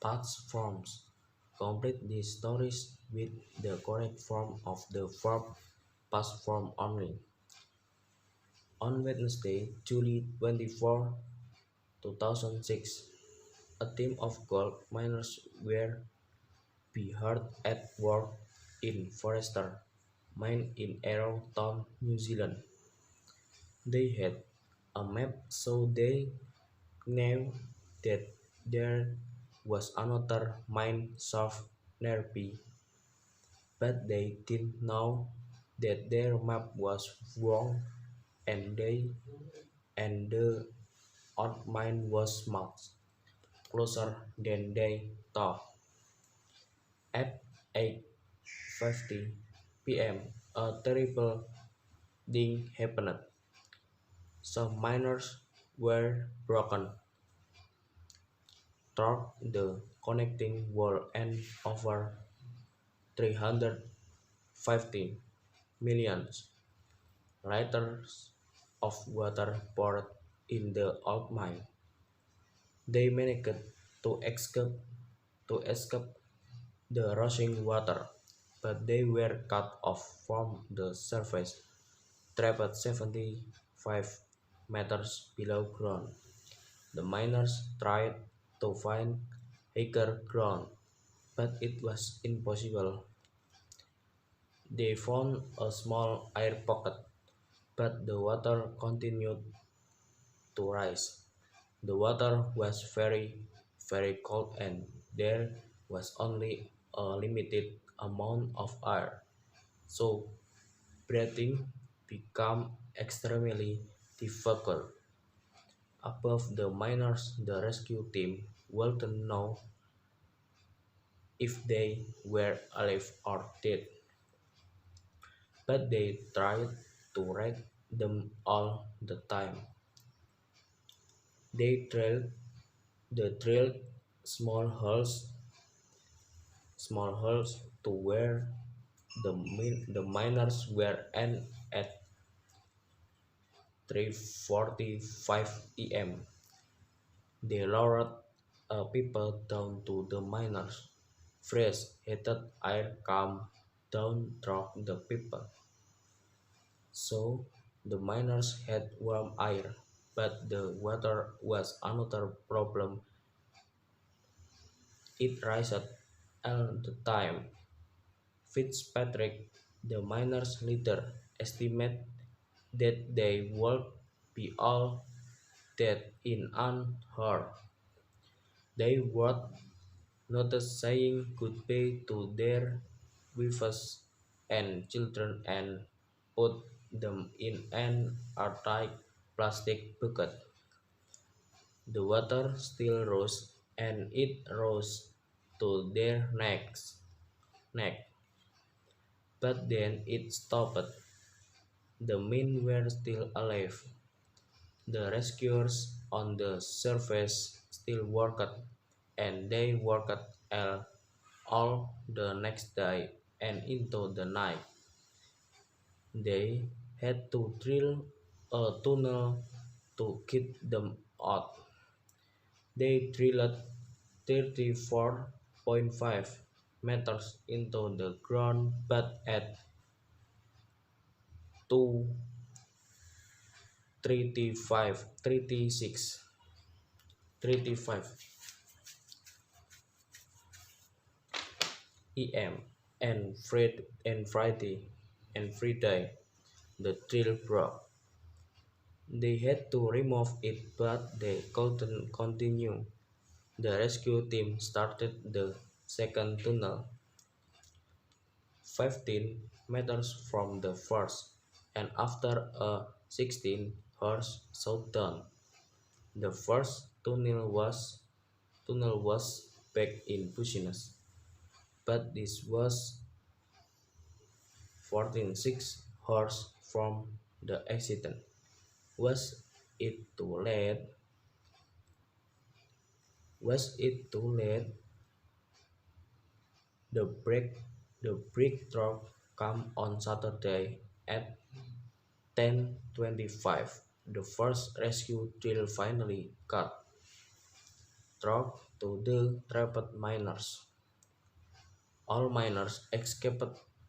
past forms. Complete these stories with the correct form of the verb past form only. On Wednesday, July 24, 2006, a team of gold miners were be hard at work in Forrester mine in Arrow Town, New Zealand. They had a map so they knew that there was another mine shaft nearby, but they didn't know that their map was wrong and the odd mine was much closer than they thought. At 8:50 p.m., a terrible thing happened. Some miners were broken through the connecting wall and over 350 million liters of water poured in the old mine. They managed to escape the rushing water, but they were cut off from the surface, trapped 75 meters below ground. The miners tried to find higher ground, but it was impossible. They found a small air pocket, but the water continued to rise. The water was very, very cold and there was only a limited amount of air, so breathing became extremely difficult. Above the miners, the rescue team wouldn't know if they were alive or dead, but they tried to reach them all the time. They drilled small holes to where the miners were, and at 3:45 a.m. they lowered a pipe down to the miners. Fresh, heated air came down through the pipe, so the miners had warm air. But the water was another problem. It rised all the time. Fitzpatrick, the miners' leader, estimated that they would be all dead in an hour. They would not saying goodbye to their wives and children and put them in an airtight plastic bucket. The water still rose, and it rose to their neck, but then it stopped. The men were still alive. The rescuers on the surface still worked, and they worked all the next day and into the night. They had to drill a tunnel to get them out. They drilled 34.5 meters into the ground, but at 2:35, 36, 35 em. and Friday, the drill broke. They had to remove it, but they couldn't continue. The rescue team started the second tunnel, 15 meters from the first, and after a 16-hour shutdown, the first tunnel was back in business. But this was 14 6 hours from the accident. Was it too late? Was it too late? The break the breakthrough came on Saturday at 10:25. The first rescue drill finally cut. struck to the trapped miners. All miners escaped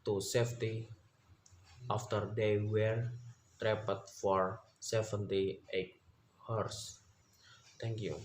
to safety after they were trapped for 78 hours. Thank you.